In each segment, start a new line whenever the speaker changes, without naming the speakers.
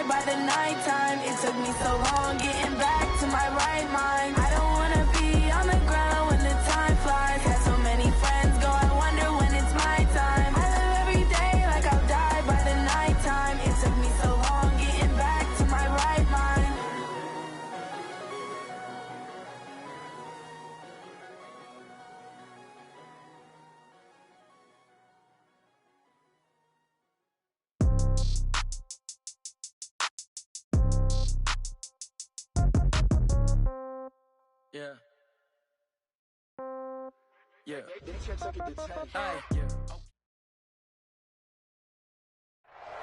died by the nighttime. It took me so long getting back to my right mind. I don't wanna be on the ground when the time flies. Had so many friends go, I wonder when it's my time. I live every day like I'll die by the nighttime. It took me so long getting back to my right mind.
Yeah. Yeah.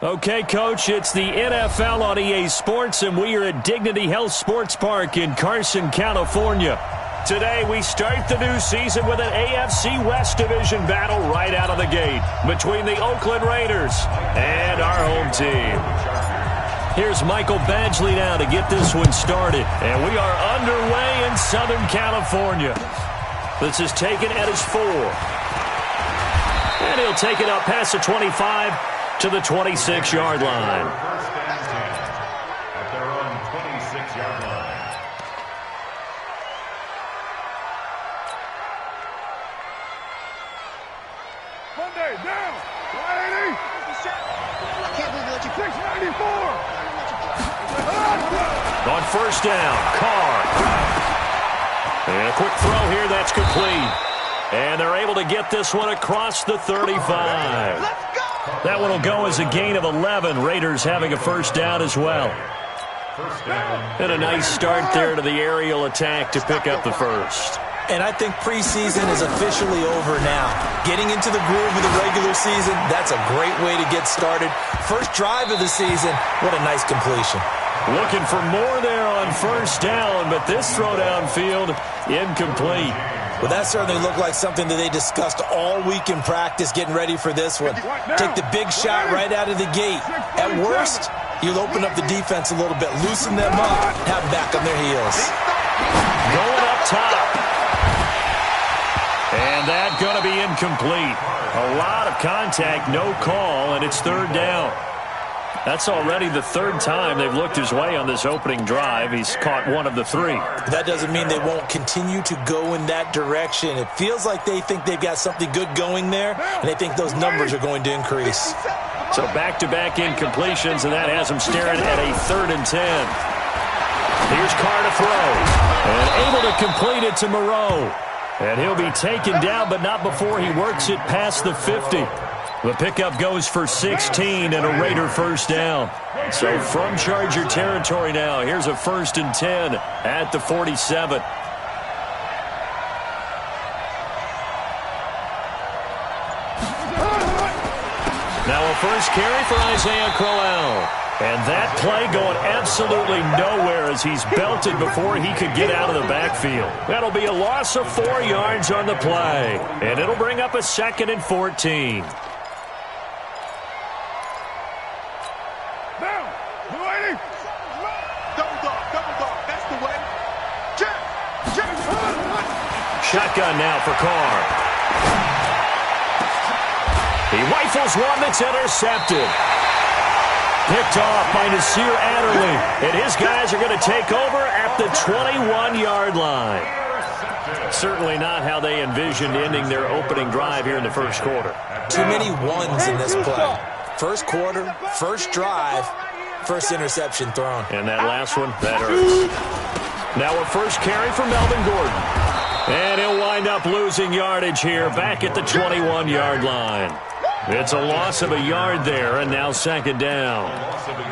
Okay, Coach, it's the NFL on EA Sports, and we are at Dignity Health Sports Park in Carson, California. Today, we start the new season with an AFC West Division battle right out of the gate between the Oakland Raiders and our home team. Here's Michael Badgley now to get this one started. And we are underway in Southern California. This is taken at his 4. And he'll take it up past the 25 to the 26-yard line.
At their own 26-yard line.
Monday, down. 180.
I can't believe you let you
694.
On first down, Carr. And a quick throw here, that's complete. And they're able to get this one across the 35. That one will go as a gain of 11. Raiders having a first down as well. And a nice start there to the aerial attack to pick up the first.
And I think preseason is officially over now. Getting into the groove of the regular season, that's a great way to get started. First drive of the season, what a nice completion.
Looking for more there on first down, but this throw downfield incomplete.
Well, that certainly looked like something that they discussed all week in practice, getting ready for this one. Take the big shot right out of the gate. At worst, you'll open up the defense a little bit, loosen them up, have them back on their heels.
Going up top. And that's going to be incomplete. A lot of contact, no call, and it's third down. That's already the third time they've looked his way on this opening drive. He's caught one of the 3.
That doesn't mean they won't continue to go in that direction. It feels like they think they've got something good going there, and they think those numbers are going to increase.
So back-to-back incompletions, and that has him staring at a 3rd and 10. Here's Carr to throw, and able to complete it to Moreau. And he'll be taken down, but not before he works it past the 50. The pickup goes for 16 and a Raider first down. So from Charger territory now, here's a 1st and 10 at the 47. Now a first carry for Isaiah Crowell. And that play going absolutely nowhere as he's belted before he could get out of the backfield. That'll be a loss of 4 yards on the play. And it'll bring up a 2nd and 14.
Down. 280.
Double dog. That's the way. Jump.
Shotgun now for Carr. He rifles one that's intercepted. Picked off by Nasir Adderley. And his guys are going to take over at the 21-yard line. Certainly not how they envisioned ending their opening drive here in the first quarter.
Too many ones in this play. First quarter, first drive, first interception thrown.
And that last one, that hurts. Now a first carry for Melvin Gordon. And he'll wind up losing yardage here back at the 21-yard line. It's a loss of a yard there, and now 2nd down.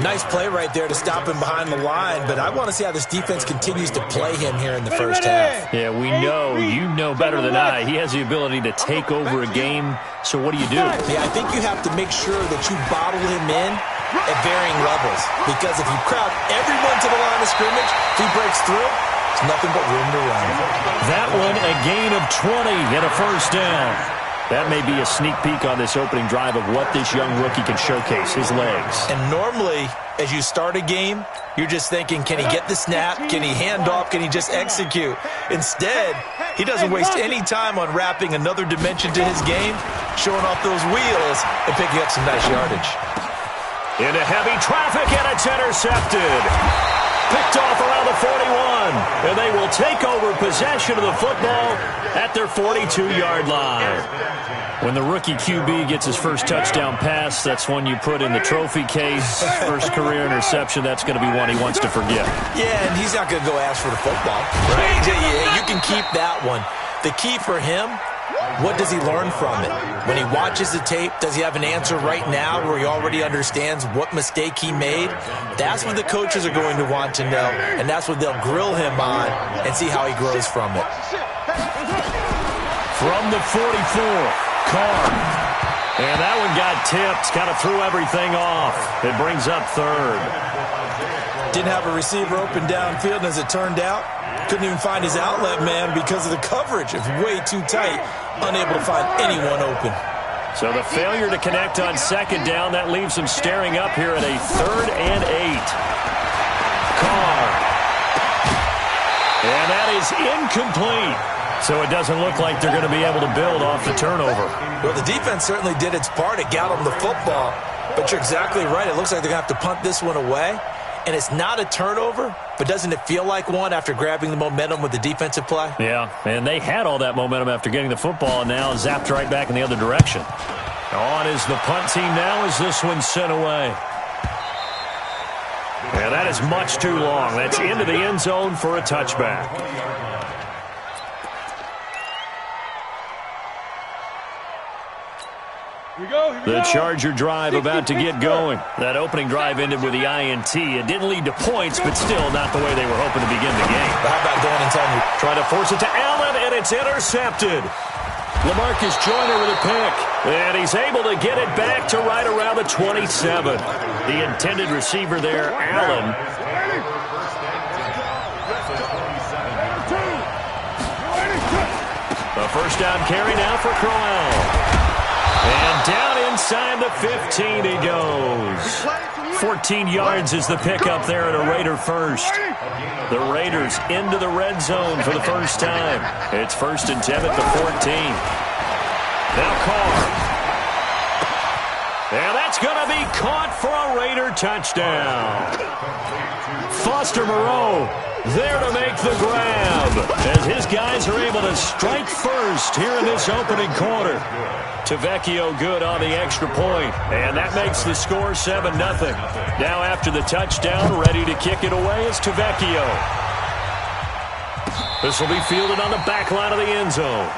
Nice play right there to stop him behind the line, but I want to see how this defense continues to play him here in the first half.
Yeah, we know, you know better than I, he has the ability to take over a game, so what do?
Yeah, I think you have to make sure that you bottle him in at varying levels, because if you crowd everyone to the line of scrimmage, if he breaks through, it's nothing but room to run.
That one, a gain of 20 and a first down. That may be a sneak peek on this opening drive of what this young rookie can showcase, his legs.
And normally, as you start a game, you're just thinking, can he get the snap? Can he hand off? Can he just execute? Instead, he doesn't waste any time on wrapping another dimension to his game, showing off those wheels and picking up some nice yardage.
Into heavy traffic, and it's intercepted. Picked off around the 41, and they will take over possession of the football at their 42-yard line. When the rookie QB gets his first touchdown pass, that's one you put in the trophy case. First career interception, that's going to be one he wants to forget.
Yeah, and he's not going to go ask for the football. Right? Yeah, you can keep that one. The key for him, what does he learn from it? When he watches the tape, does he have an answer right now where he already understands what mistake he made? That's what the coaches are going to want to know, and that's what they'll grill him on and see how he grows from it.
From the 44, Carr. And that one got tipped, kind of threw everything off. It brings up third.
Didn't have a receiver open downfield, and as it turned out, couldn't even find his outlet man because of the coverage. It was way too tight, unable to find anyone open.
So the failure to connect on second down, that leaves him staring up here at a 3rd and 8. Carr. And that is incomplete. So it doesn't look like they're going to be able to build off the turnover.
Well, the defense certainly did its part. It got them the football. But you're exactly right. It looks like they're going to have to punt this one away. And it's not a turnover, but doesn't it feel like one after grabbing the momentum with the defensive play?
Yeah, and they had all that momentum after getting the football, and now zapped right back in the other direction. On is the punt team now as this one's sent away. And that is much too long. That's into the end zone for a touchback. The Charger drive about to get going. That opening drive ended with the INT. It didn't lead to points, but still not the way they were hoping to begin the game.
How about going and telling you?
Trying to force it to Allen, and it's intercepted. LaMarcus Joyner with a pick. And he's able to get it back to right around the 27. The intended receiver there, Allen. A first down carry now for Crowell. And down inside the 15 he goes. 14 yards is the pickup there at a Raider first. The Raiders into the red zone for the first time. It's 1st and 10 at the 14. Now Carr. And that's going to be caught for a Raider touchdown. Foster Moreau there to make the grab as his guys are able to strike first here in this opening quarter. Tavecchio good on the extra point, and that makes the score 7-0. Now after the touchdown, ready to kick it away is Tavecchio. This will be fielded on the back line of the end zone.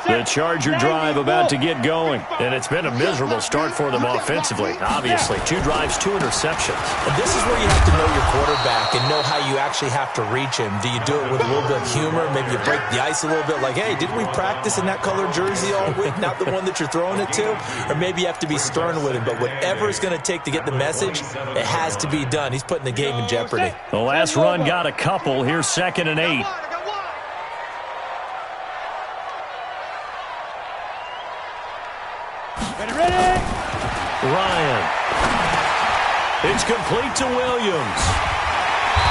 The Charger drive about to get going, and it's been a miserable start for them offensively. Obviously, 2 drives, 2 interceptions.
And this is where you have to know your quarterback and know how you actually have to reach him. Do you do it with a little bit of humor? Maybe you break the ice a little bit like, hey, didn't we practice in that color jersey all week? Not the one that you're throwing it to? Or maybe you have to be stern with him. But whatever it's going to take to get the message, it has to be done. He's putting the game in jeopardy.
The last run got a couple. Here's 2nd and 8. Ryan. It's complete to Williams.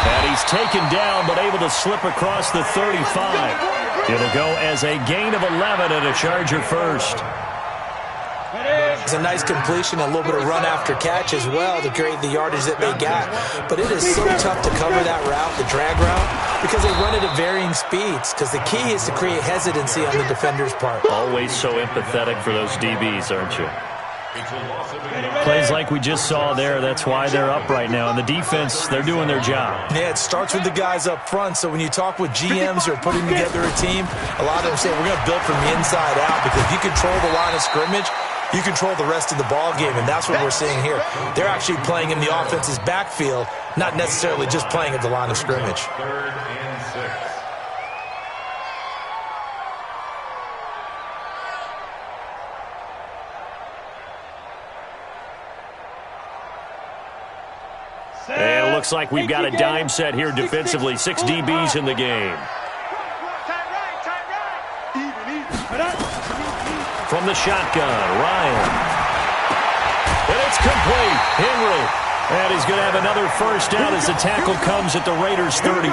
And he's taken down but able to slip across the 35. It'll go as a gain of 11 and a Charger first.
It's a nice completion, a little bit of run after catch as well to create the yardage that they got. But it is so tough to cover that route, the drag route, because they run it at varying speeds. Because the key is to create hesitancy on the defender's part.
Always so empathetic for those DBs, aren't you? Plays like we just saw there, that's why they're up right now. And the defense, they're doing their job.
Yeah, it starts with the guys up front. So when you talk with GMs who are putting together a team, a lot of them say, we're going to build from the inside out. Because if you control the line of scrimmage, you control the rest of the ball game. And that's what we're seeing here. They're actually playing in the offense's backfield, not necessarily just playing at the line of scrimmage.
3rd and 6.
And it looks like we've got a dime set here defensively. 6 DBs in the game. From the shotgun, Ryan. And it's complete. Henry. And he's going to have another first down as the tackle comes at the Raiders' 33.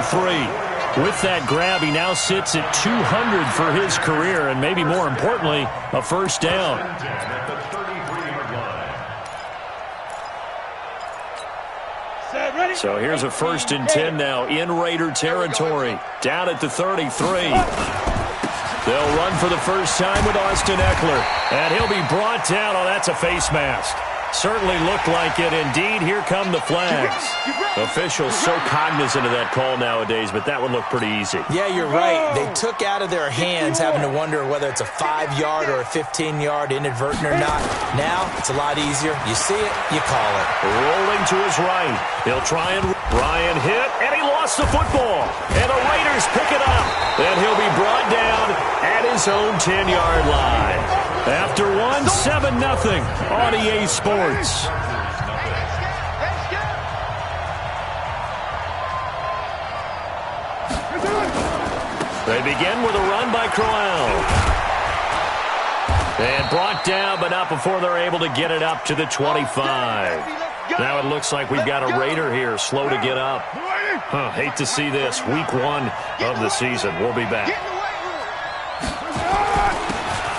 With that grab, he now sits at 200 for his career, and maybe more importantly, a first down. So here's a 1st and 10 now in Raider territory, down at the 33. They'll run for the first time with Austin Eckler, and he'll be brought down. Oh, that's a face mask. Certainly looked like it. Indeed, here come the flags. Officials so cognizant of that call nowadays, but that would look pretty easy.
Yeah, you're right. They took out of their hands having to wonder whether it's a 5-yard or a 15-yard inadvertent or not. Now, it's a lot easier. You see it, you call it.
Rolling to his right. He'll try and Ryan hit, and he lost the football. And the Raiders pick it up. And he'll be brought down at his own 10-yard line. After one, 7-0 on EA Sports. They begin with a run by Crowell. And brought down, but not before they're able to get it up to the 25. Now it looks like we've got a Raider here, slow to get up. Hate to see this. Week 1 of the season. We'll be back.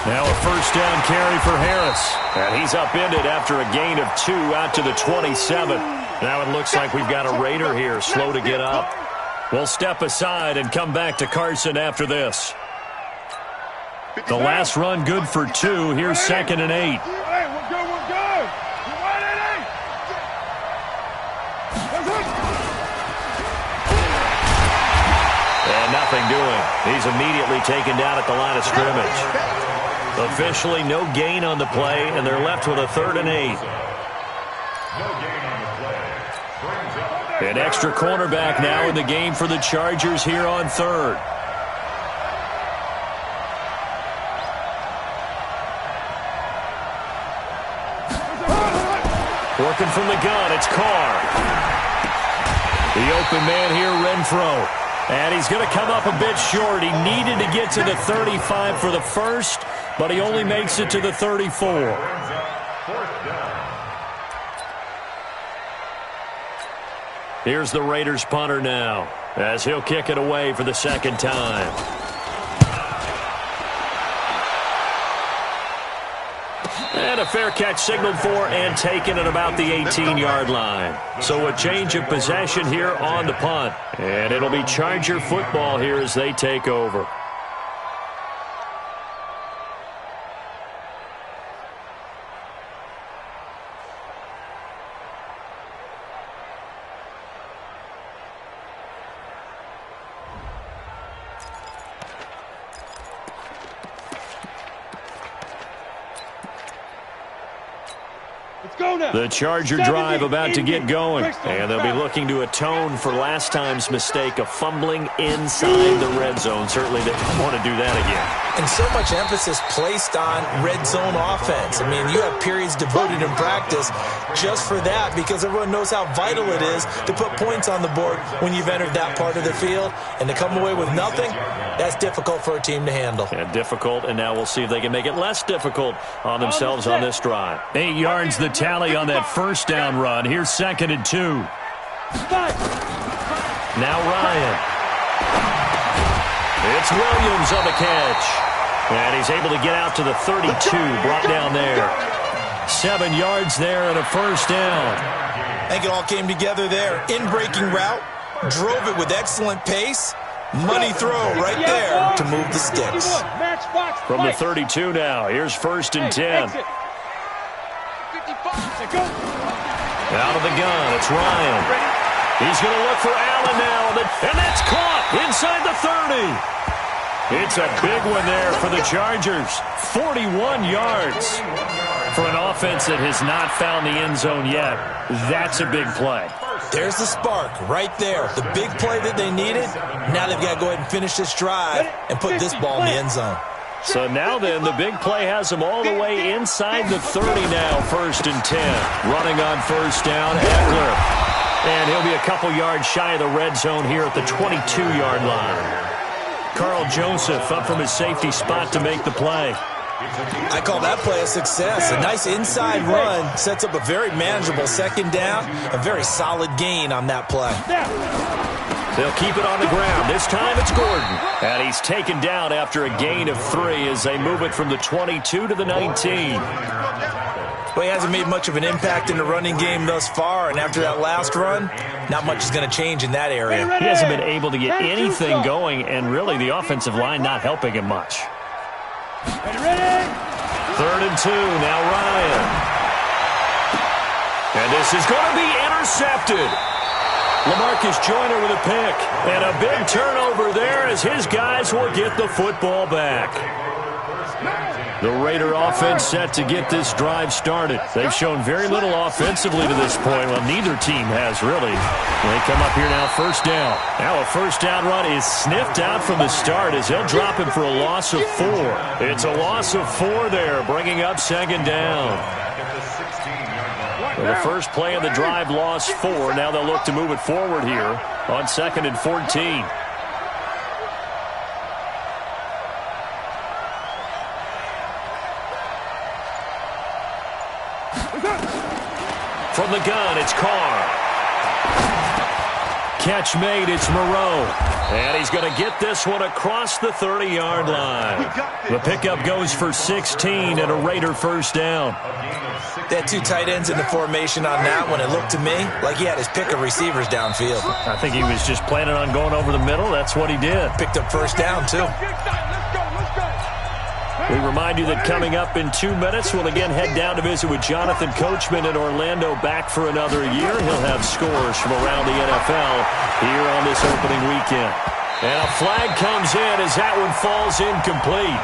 Now a first down carry for Harris. And he's upended after a gain of 2 out to the 27. Now it looks like we've got a Raider here, slow to get up. We'll step aside and come back to Carson after this. The last run good for 2. Here's 2nd and 8.
Hey, we're good, we're good.
And nothing doing. He's immediately taken down at the line of scrimmage. Officially no gain on the play, and they're left with a 3rd and 8. An extra cornerback now in the game for the Chargers here on 3rd. Working from the gun, it's Carr. The open man here, Renfro. And he's going to come up a bit short. He needed to get to the 35 for the first, but he only makes it to the 34. Here's the Raiders punter now, as he'll kick it away for the 2nd time. And a fair catch signaled for and taken at about the 18-yard line. So a change of possession here on the punt. And it'll be Charger football here as they take over. The Charger drive about to get going, and they'll be looking to atone for last time's mistake of fumbling inside the red zone. Certainly they don't want to do that again.
And so much emphasis placed on red zone offense. I mean, you have periods devoted in practice just for that because everyone knows how vital it is to put points on the board when you've entered that part of the field. And to come away with nothing, that's difficult for a team to handle.
And difficult, and now we'll see if they can make it less difficult on themselves on this drive. 8 yards the tally on that first down run. Here's 2nd and 2. Now Ryan. It's Williams on the catch. And he's able to get out to the 32, brought down there. 7 yards there and a first down.
I think it all came together there. In-breaking route, drove it with excellent pace. Money throw right there to move the sticks.
From the 32 now, here's 1st and 10. Out of the gun, it's Ryan. He's going to look for Allen now, and that's caught inside the 30. It's a big one there for the Chargers. 41 yards for an offense that has not found the end zone yet. That's a big play.
There's the spark right there. The big play that they needed. Now they've got to go ahead and finish this drive and put this ball in the end zone.
So now then, the big play has them all the way inside the 30 now, 1st and 10. Running on first down, Eckler. And he'll be a couple yards shy of the red zone here at the 22-yard line. Carl Joseph up from his safety spot to make the play.
I call that play a success. A nice inside run sets up a very manageable 2nd down. A very solid gain on that play.
They'll keep it on the ground. This time it's Gordon. And he's taken down after a gain of 3 as they move it from the 22 to the 19.
Well, he hasn't made much of an impact in the running game thus far, and after that last run, not much is going to change in that area.
He hasn't been able to get anything going, and really the offensive line not helping him much. 3rd and 2, now Ryan. And this is going to be intercepted. LaMarcus Joyner with a pick. And a big turnover there as his guys will get the football back. The Raider offense set to get this drive started. They've shown very little offensively to this point. Well, neither team has really. They come up here now, first down. Now a first down run is sniffed out from the start as they'll drop him for a loss of 4. It's a loss of 4 there, bringing up 2nd down. Well, the first play of the drive lost 4. Now they'll look to move it forward here on 2nd and 14. From the gun, it's Carr. Catch made, it's Moreau. And he's going to get this one across the 30-yard line. The pickup goes for 16 and a Raider first down.
They had 2 tight ends in the formation on that one. It looked to me like he had his pick of receivers downfield.
I think he was just planning on going over the middle. That's what he did.
Picked up first down, too.
We remind you that coming up in 2 minutes, we'll again head down to visit with Jonathan Coachman in Orlando, back for another year. He'll have scores from around the NFL here on this opening weekend. And a flag comes in as that one falls incomplete.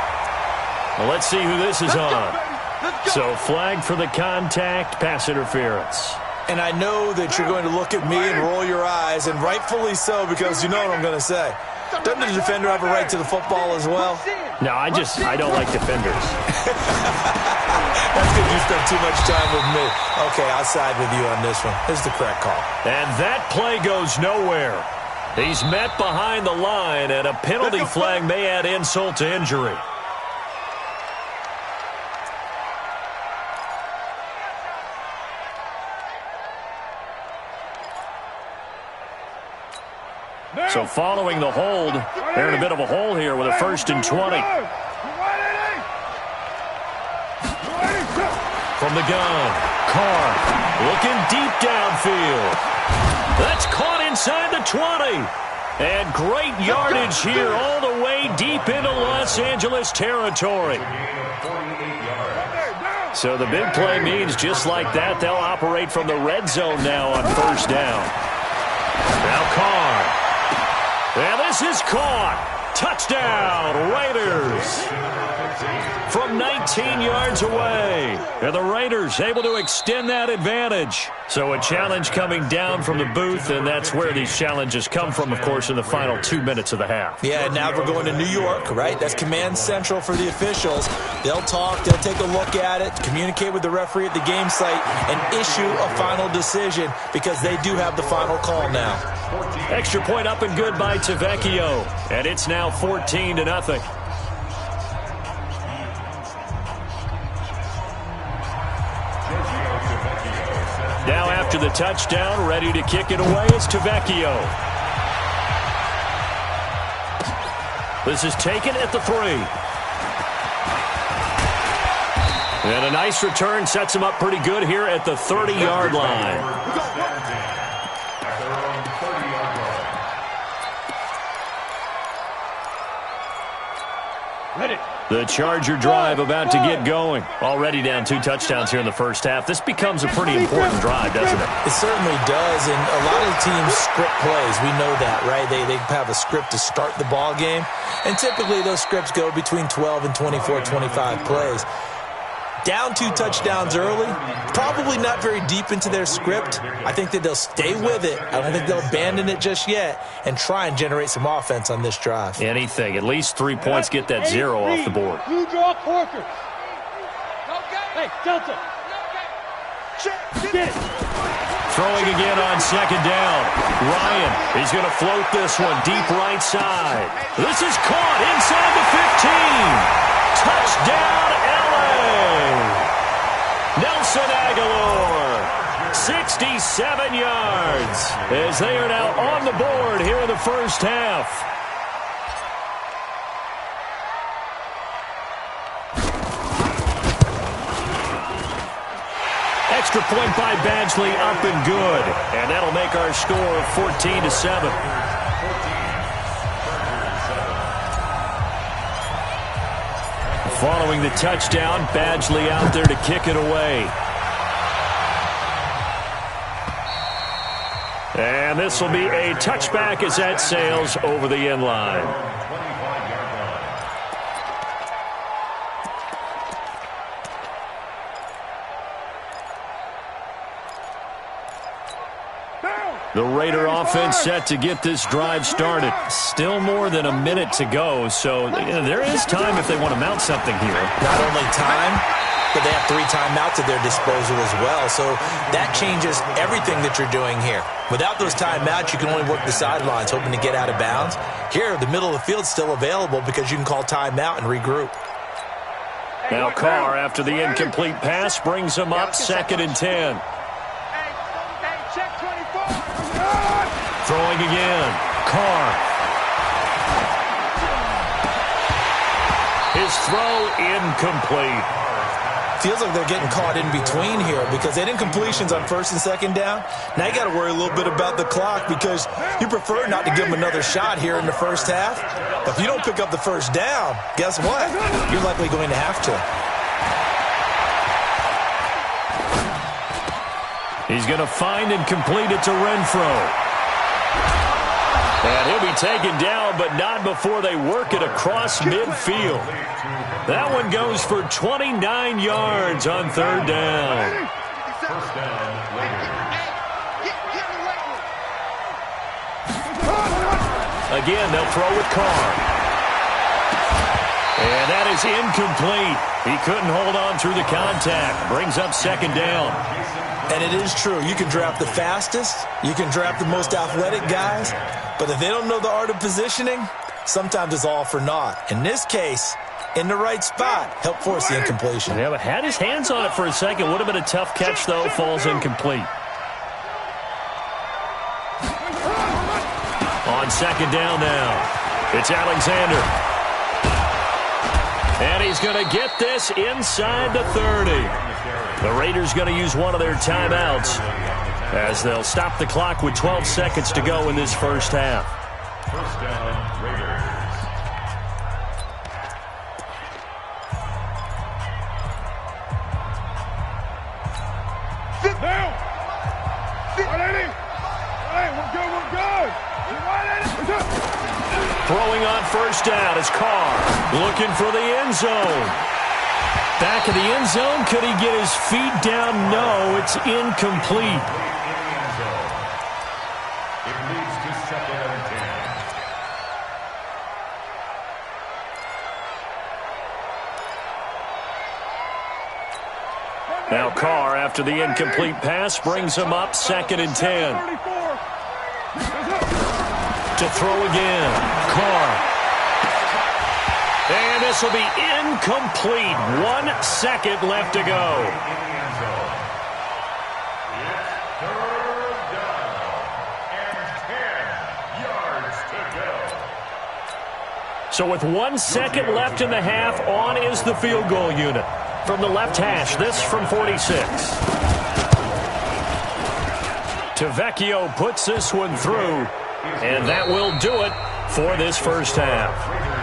Well, let's see who this is on. So flag for the contact, pass interference.
And I know that you're going to look at me and roll your eyes, and rightfully so, because you know what I'm going to say. Doesn't the defender have a right to the football as well?
No, I don't like defenders.
That's because you spent too much time with me. Okay, I'll side with you on this one. This is the correct call.
And that play goes nowhere. He's met behind the line, and a penalty flag may add insult to injury. So following the hold, they're in a bit of a hole here with a 1st and 20. From the gun, Carr looking deep downfield. That's caught inside the 20. And great yardage here all the way deep into Los Angeles territory. So the big play means just like that, they'll operate from the red zone now on first down. Now Carr. And this is caught. Touchdown, Raiders. From 19 yards away. And the Raiders able to extend that advantage. So a challenge coming down from the booth, and that's where these challenges come from, of course, in the final 2 minutes of the half.
Yeah, now we're going to New York, right? That's command central for the officials. They'll talk, they'll take a look at it, communicate with the referee at the game site, and issue a final decision because they do have the final call now.
Extra point up and good by Tavecchio. And it's now 14-0. Now after the touchdown, ready to kick it away, it's Tavecchio. This is taken at the 3. And a nice return sets him up pretty good here at the 30-yard line. The Charger drive about to get going. Already down 2 touchdowns here in the first half. This becomes a pretty important drive, doesn't it?
It certainly does, and a lot of the teams script plays. We know that, right? They have a script to start the ball game, and typically those scripts go between 12 and 24, 25 plays. Down 2 touchdowns early, probably not very deep into their script. I think that they'll stay with it. I don't think they'll abandon it just yet and try and generate some offense on this drive.
Anything. At least 3 points, get that 0 off the board.
You draw quarter. Hey, Delta. Get it.
Throwing again on 2nd down. Ryan, he's going to float this one deep right side. This is caught inside the 15. Touchdown, Nelson Aguilar 67 yards as they are now on the board here in the first half. Extra point by Badgley, up and good. And that'll make our score 14-7. Following the touchdown, Badgley out there to kick it away. And this will be a touchback as that sails over the end line. The Raider offense set to get this drive started. Still more than a minute to go, so there is time if they want to mount something here.
Not only time, but they have 3 timeouts at their disposal as well, so that changes everything that you're doing here. Without those timeouts, you can only work the sidelines, hoping to get out of bounds. Here, the middle of the field's still available because you can call timeout and regroup.
Now Carr, after the incomplete pass, brings him up 2nd and 10. Throwing again. Carr. His throw incomplete.
Feels like they're getting caught in between here because they had incompletions on 1st and 2nd down. Now you got to worry a little bit about the clock because you prefer not to give them another shot here in the first half. But if you don't pick up the 1st down, guess what? You're likely going to have to.
He's going to find and complete it to Renfro. And he'll be taken down, but not before they work it across midfield. That one goes for 29 yards on 3rd down.
First down, Raiders.
Again, they'll throw with Carr. And that is incomplete. He couldn't hold on through the contact. Brings up 2nd down.
And it is true. You can draft the fastest. You can draft the most athletic guys. But if they don't know the art of positioning, sometimes it's all for naught. In this case, in the right spot, help force the incompletion.
Yeah, but had his hands on it for a second. Would have been a tough catch, though. Falls incomplete. On 2nd down now. It's Alexander. And he's going to get this inside the 30. The Raiders going to use one of their timeouts as they'll stop the clock with 12 seconds to go in this first half.
First down, Raiders.
Sit down. Hey, we're good, we're good.
Throwing on 1st down is Carr. Looking for the end zone. Back of the end zone. Could he get his feet down? No, it's incomplete.
It leads to 2nd and 10.
Now Carr, after the incomplete pass, brings him up 2nd and 10. To throw again. Carr. And this will be incomplete. 1 second left to go.
It's 3rd down and 10 yards to go.
So with 1 second left in the half, on is the field goal unit. From the left hash, this from 46. Tavecchio puts this one through, and that will do it for this first half.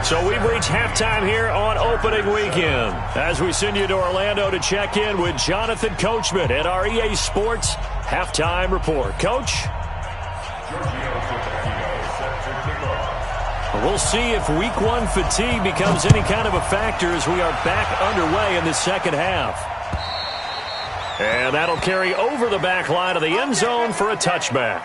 So we've reached halftime here on opening weekend as we send you to Orlando to check in with Jonathan Coachman at our EA Sports Halftime Report. Coach? We'll see if Week 1 fatigue becomes any kind of a factor as we are back underway in the second half. And that'll carry over the back line of the end zone for a touchback.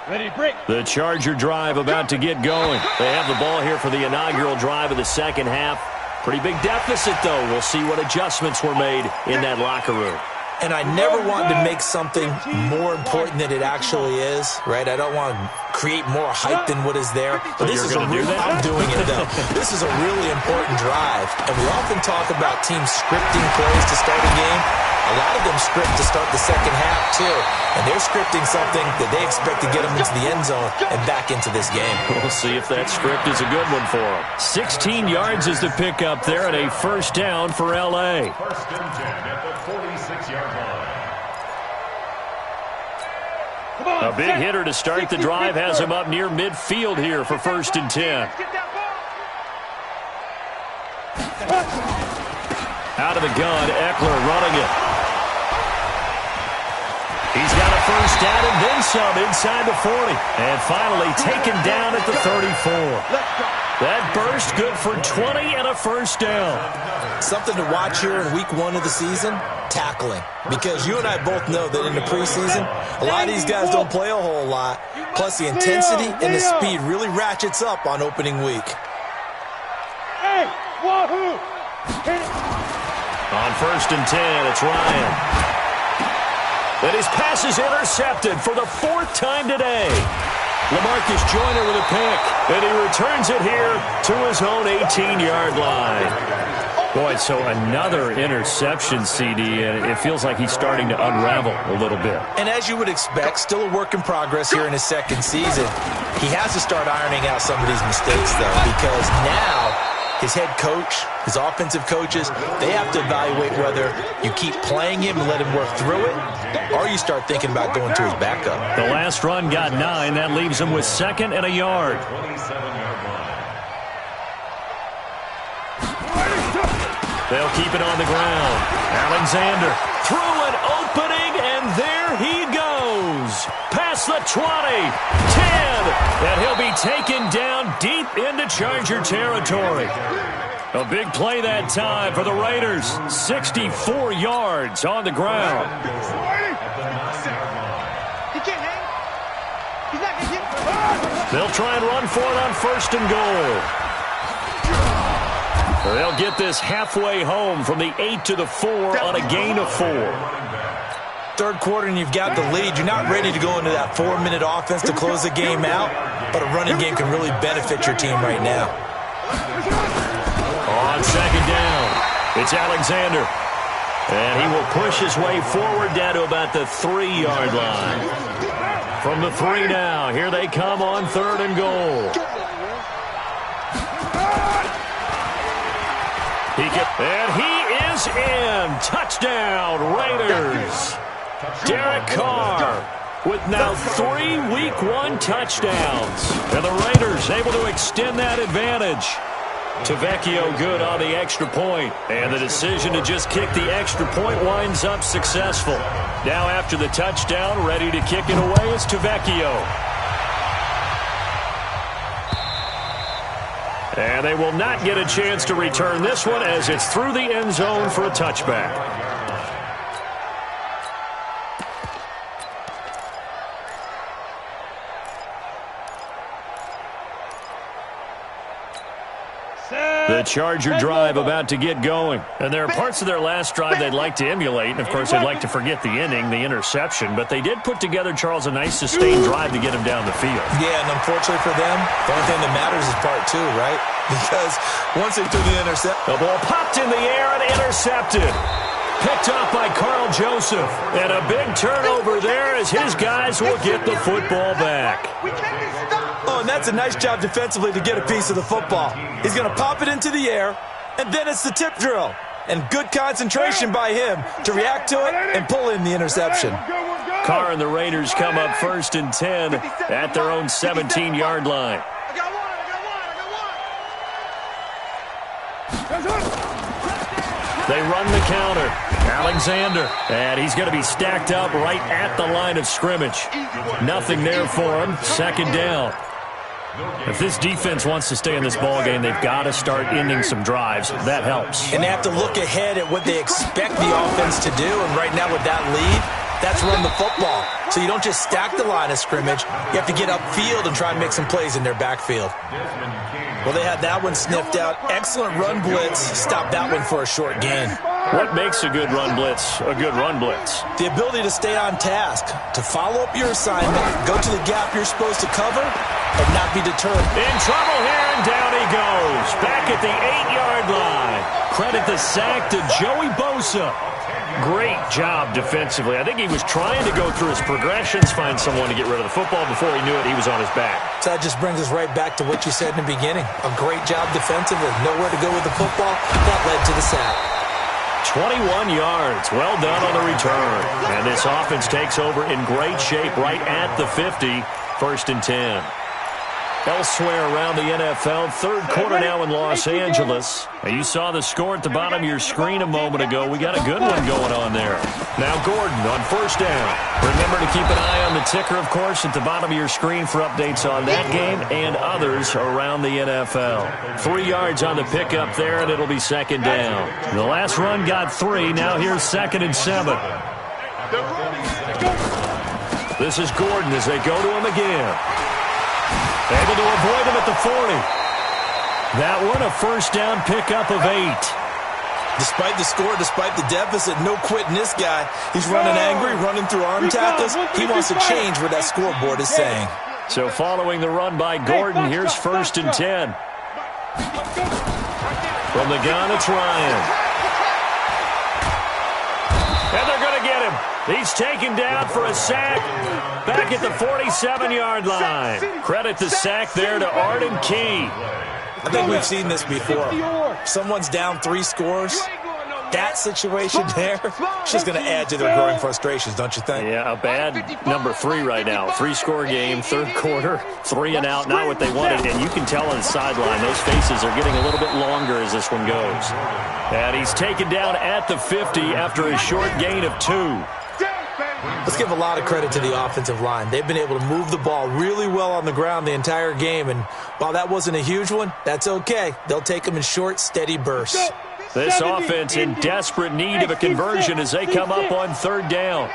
Ready, break.
The Charger drive about to get going. They have the ball here for the inaugural drive of the second half. Pretty big deficit, though. We'll see what adjustments were made in that locker room.
And I never want to make something more important than it actually is, right? I don't want to create more hype than what is there. But this is I'm doing it, though. This is a really important drive. And we often talk about teams scripting plays to start a game. A lot of them script to start the second half, too. And they're scripting something that they expect to get them into the end zone and back into this game.
We'll see if that script is a good one for them. 16 yards is the pickup there, and a first down for L.A.
First and 10 at the 46-yard line.
A big hitter to start the drive has him up near midfield here for first and 10. Out of the gun, Eckler running it. He's got a first down and then some inside the 40. And finally taken down at the 34. That burst good for 20 and a first down.
Something to watch here in week 1 of the season, tackling. Because you and I both know that in the preseason, a lot of these guys don't play a whole lot. Plus the intensity and the speed really ratchets up on opening week.
Hey, wahoo!
On first and 10, it's Ryan. And his pass is intercepted for the 4th time today. LaMarcus Joyner with a pick, and he returns it here to his own 18-yard line. Boy, so another interception, CD, and it feels like he's starting to unravel a little bit.
And as you would expect, still a work in progress here in his second season. He has to start ironing out some of these mistakes, though, because now his head coach, his offensive coaches, they have to evaluate whether you keep playing him and let him work through it, or you start thinking about going to his backup.
The last run got 9. That leaves him with 2nd and a yard.
27-yard line.
They'll keep it on the ground. Alexander through an opening, and there he goes. Past the 20, 10, and he'll be taken down deep into Charger territory. A big play that time for the Raiders. 64 yards on the ground.
He can't hang. He's not going to get.
They'll try and run for it on first and goal. They'll get this halfway home from the 8 to the 4 on a gain of 4.
Third quarter and you've got the lead. You're not ready to go into that 4-minute offense to close the game out, but a running game can really benefit your team right now.
On second down, it's Alexander. And he will push his way forward down to about the 3-yard line. From the 3 now, here they come on 3rd and goal. And he is in. Touchdown, Raiders. Derek Carr with now 3 Week 1 touchdowns. And the Raiders able to extend that advantage. Tavecchio good on the extra point. And the decision to just kick the extra point winds up successful. Now after the touchdown, ready to kick it away is Tavecchio. And they will not get a chance to return this one as it's through the end zone for a touchback. The Charger drive about to get going. And there are parts of their last drive they'd like to emulate. And, of course, they'd like to forget the inning, the interception. But they did put together, Charles, a nice sustained drive to get him down the field.
Yeah, and unfortunately for them, the only thing that matters is part 2, right? Because once they threw the intercept.
The ball popped in the air and intercepted. Picked off by Carl Joseph. And a big turnover there as his guys will get the football back.
Oh, and that's a nice job defensively to get a piece of the football. He's going to pop it into the air, and then it's the tip drill. And good concentration by him to react to it and pull in the interception.
Carr and the Raiders come up first and 10 at their own 17-yard line. They run the counter. Alexander. And he's going to be stacked up right at the line of scrimmage. Nothing there for him. Second down. If this defense wants to stay in this ballgame, they've got to start ending some drives. That helps.
And they have to look ahead at what they expect the offense to do. And right now with that lead, that's run the football. So you don't just stack the line of scrimmage. You have to get upfield and try and make some plays in their backfield. Well, they had that one sniffed out. Excellent run blitz. Stopped that one for a short gain.
What makes a good run blitz a good run blitz?
The ability to stay on task, to follow up your assignment, go to the gap you're supposed to cover, and not be deterred.
In trouble here, and down he goes. Back at the 8-yard line. Credit the sack to Joey Bosa. Great job defensively. I think he was trying to go through his progressions, find someone to get rid of the football. Before he knew it, he was on his back.
So that just brings us right back to what you said in the beginning. A great job defensively. Nowhere to go with the football. That led to the sack.
21 yards. Well done on the return. And this offense takes over in great shape right at the 50. 1st and 10. Elsewhere around the NFL, third quarter now in Los Angeles. Now you saw the score at the bottom of your screen a moment ago. We got a good one going on there. Now Gordon on 1st down. Remember to keep an eye on the ticker, of course, at the bottom of your screen for updates on that game and others around the NFL. 3 yards on the pickup there, and it'll be 2nd down. The last run got 3. Now here's 2nd and 7. This is Gordon as they go to him again. Able to avoid him at the 40. That one a 1st down pickup of 8.
Despite the score, despite the deficit, no quitting this guy. He's running angry, running through arm tackles. He wants to change what that scoreboard is saying.
So following the run by Gordon, here's 1st and 10. From the gun, it's Ryan. And they're going to get him. He's taken down for a sack back at the 47-yard line. Credit the sack there to Arden Key.
I think we've seen this before. Someone's down 3 scores. That situation there, it's just going to add to their growing frustrations, don't you think?
Yeah, a bad number 3 right now. 3-score game, third quarter, 3 and out, not what they wanted. And you can tell on the sideline, those faces are getting a little bit longer as this one goes. And he's taken down at the 50 after a short gain of 2.
Let's give a lot of credit to the offensive line. They've been able to move the ball really well on the ground the entire game. And while that wasn't a huge one, that's okay. They'll take them in short, steady bursts.
This offense in desperate need of a conversion as they come up on 3rd down.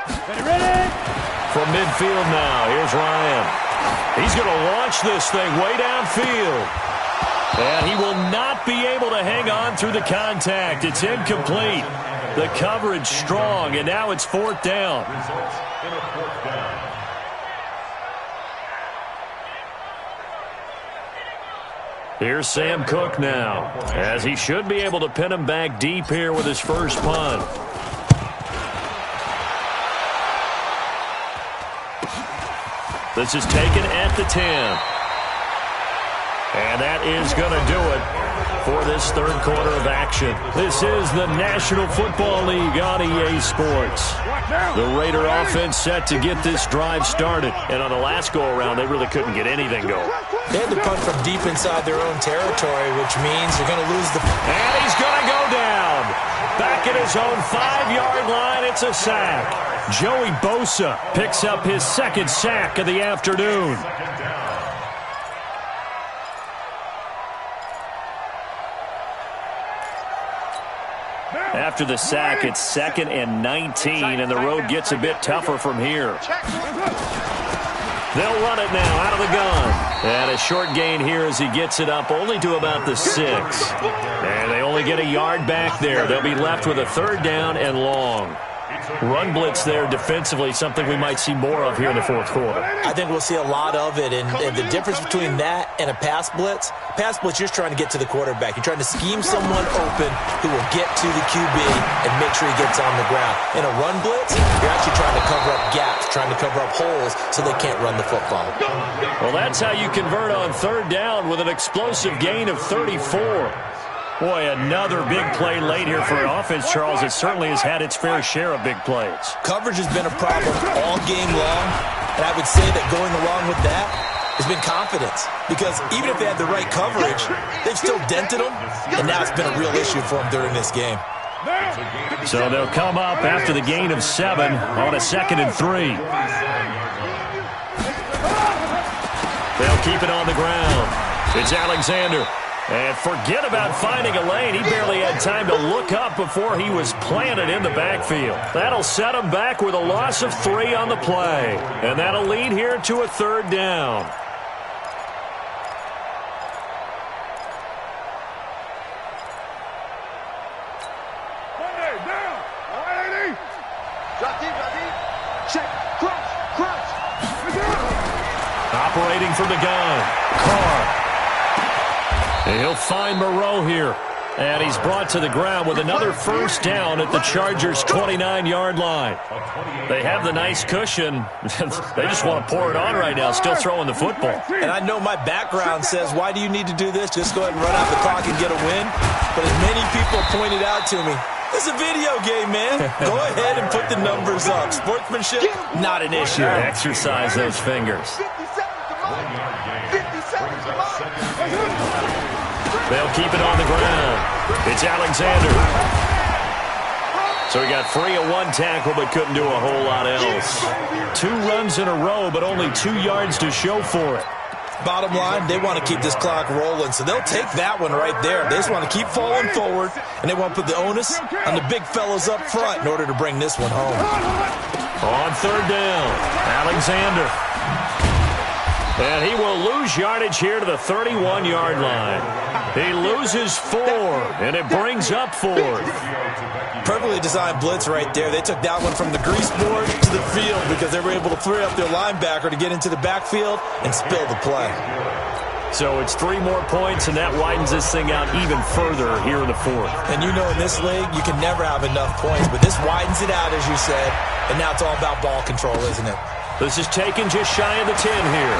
From midfield now, here's Ryan. He's going to launch this thing way downfield. And he will not be able to hang on through the contact. It's incomplete. The coverage strong, and now it's 4th down. Here's Sam Cook now, as he should be able to pin him back deep here with his first punt. This is taken at the 10. And that is going to do it for this third quarter of action. This is the National Football League on EA Sports. The Raider offense set to get this drive started. And on the last go-around, they really couldn't get anything going.
They had to punt from deep inside their own territory, which means they're going to lose the...
And he's going to go down. Back at his own 5-yard line, it's a sack. Joey Bosa picks up his 2nd sack of the afternoon. After the sack, it's 2nd and 19, and the road gets a bit tougher from here. They'll run it now out of the gun. And a short gain here as he gets it up only to about the 6. And they only get a yard back there. They'll be left with a 3rd down and long. Run blitz there defensively, something we might see more of here in the 4th quarter.
I think we'll see a lot of it, and the difference between that and a pass blitz, you're just trying to get to the quarterback. You're trying to scheme someone open who will get to the QB and make sure he gets on the ground. In a run blitz, you're actually trying to cover up gaps, trying to cover up holes so they can't run the football.
Well, that's how you convert on 3rd down with an explosive gain of 34. Boy, another big play late here for an offense, Charles. It certainly has had its fair share of big plays.
Coverage has been a problem all game long, and I would say that going along with that has been confidence. Because even if they had the right coverage, they've still dented them, and now it's been a real issue for them during this game.
So they'll come up after the gain of 7 on a 2nd and 3. They'll keep it on the ground. It's Alexander. And forget about finding a lane. He barely had time to look up before he was planted in the backfield. That'll set him back with a loss of 3 on the play. And that'll lead here to a 3rd down. Operating from the gun, Carr. And he'll find Moreau here. And he's brought to the ground with another first down at the Chargers' 29-yard line. They have the nice cushion. They just want to pour it on right now, still throwing the football.
And I know my background says, why do you need to do this? Just go ahead and run out the clock and get a win. But as many people pointed out to me, it's a video game, man. Go ahead and put the numbers up. Sportsmanship, not an issue.
Exercise those fingers. They'll keep it on the ground. It's Alexander. So he got free of one tackle but couldn't do a whole lot else. 2 runs in a row but only 2 yards to show for it.
Bottom line, they want to keep this clock rolling, so they'll take that one right there. They just want to keep falling forward, and they want to put the onus on the big fellows up front in order to bring this one home.
On 3rd down, Alexander. And he will lose yardage here to the 31-yard line. He loses 4, and it brings up 4th.
Perfectly designed blitz right there. They took that one from the grease board to the field because they were able to free up their linebacker to get into the backfield and spill the play.
So it's 3 more points, and that widens this thing out even further here in the 4th.
And you know in this league, you can never have enough points, but this widens it out, as you said, and now it's all about ball control, isn't it?
This is taken just shy of the 10 here.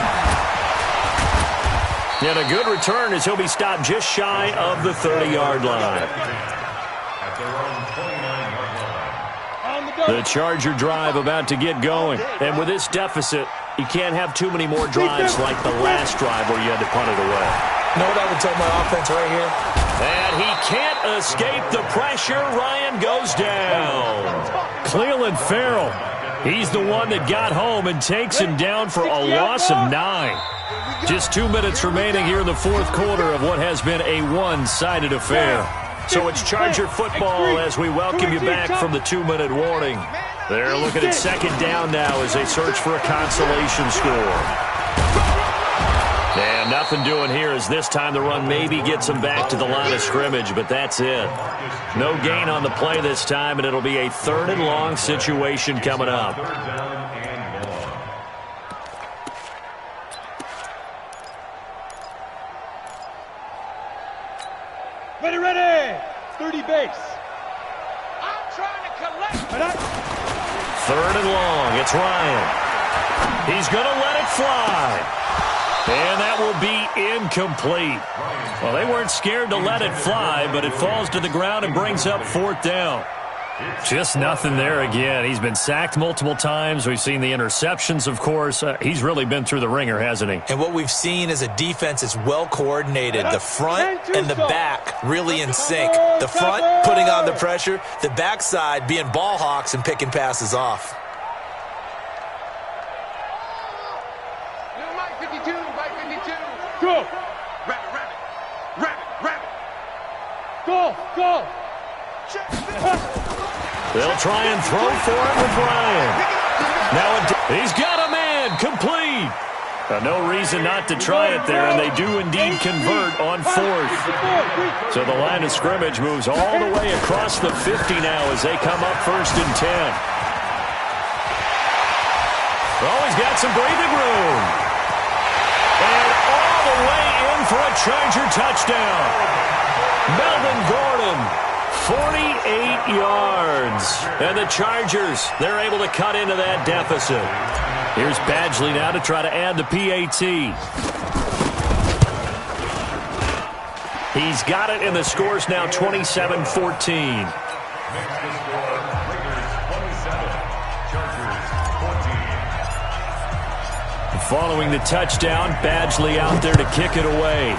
And a good return as he'll be stopped just shy of the 30-yard line.
At their own 29-yard line.
The Charger drive about to get going. And with this deficit, you can't have too many more drives like the last drive where you had to punt it away.
You know what I would tell my offense right here?
And he can't escape the pressure. Ryan goes down. Cleveland Farrell. He's the one that got home and takes him down for a loss of 9. Just 2 minutes remaining here in the 4th quarter of what has been a one-sided affair. So it's Charger football as we welcome you back from the 2-minute warning. They're looking at 2nd down now as they search for a consolation score. And nothing doing here as this time the run maybe gets them back to the line of scrimmage, but that's it. No gain on the play this time, and it'll be a 3rd and long situation coming up.
Ready. 30 base. I'm trying to collect.
3rd and long. It's Ryan. He's going to let it fly. And that will be incomplete. Well, they weren't scared to let it fly, but it falls to the ground and brings up 4th down. Just nothing there again. He's been sacked multiple times. We've seen the interceptions, of course. He's really been through the ringer, hasn't he?
And what we've seen is a defense that's well coordinated. The front and the back really in sync. The front putting on the pressure. The backside being ball hawks and picking passes off.
Go! Rabbit! Go!
They'll try and throw for it with Ryan. Now he's got a man, complete. No reason not to try it there, and they do indeed convert on 4th. So the line of scrimmage moves all the way across the 50 now as they come up 1st and 10. Oh, he's got some breathing room. And all the way in for a Charger touchdown. Melvin Gordon, 48 yards. And the Chargers, they're able to cut into that deficit. Here's Badgley now to try to add the PAT. He's got it, and the score's now 27-14. Following the touchdown, Badgley out there to kick it away.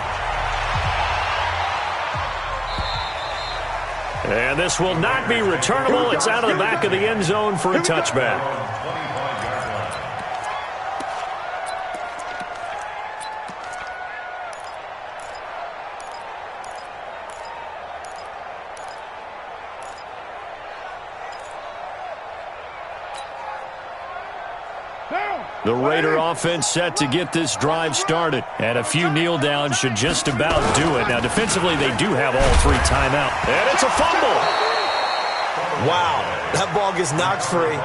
And this will not be returnable. It's out of the back of the end zone for a touchback. The Raider offense set to get this drive started. And a few kneel downs should just about do it. Now, defensively, they do have all 3 timeouts. And it's a fumble.
Wow, that ball gets knocked free.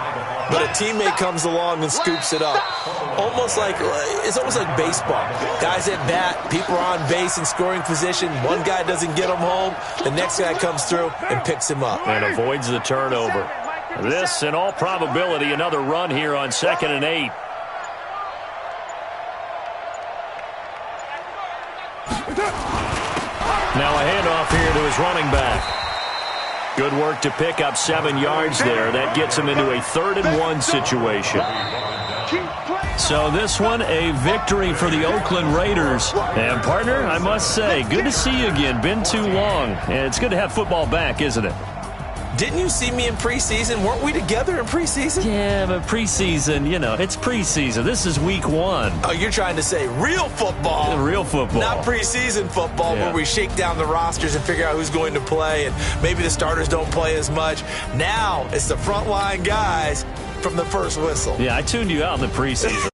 but a teammate comes along and scoops it up. It's almost like baseball. Guys at bat, people are on base in scoring position. One guy doesn't get him home. The next guy comes through and picks him up.
And avoids the turnover. This, in all probability, another run here on 2nd and 8. Now a handoff here to his running back. Good work to pick up 7 yards there. That gets him into a 3rd and 1 situation. So this one, a victory for the Oakland Raiders. And, partner, I must say, good to see you again. Been too long. And it's good to have football back, isn't it?
Didn't you see me in preseason? Weren't we together in preseason?
Yeah, but preseason, it's preseason. This is week 1.
Oh, you're trying to say real football.
Real football.
Not preseason football where we shake down the rosters and figure out who's going to play, and maybe the starters don't play as much. Now it's the frontline guys from the first whistle.
Yeah, I tuned you out in the preseason.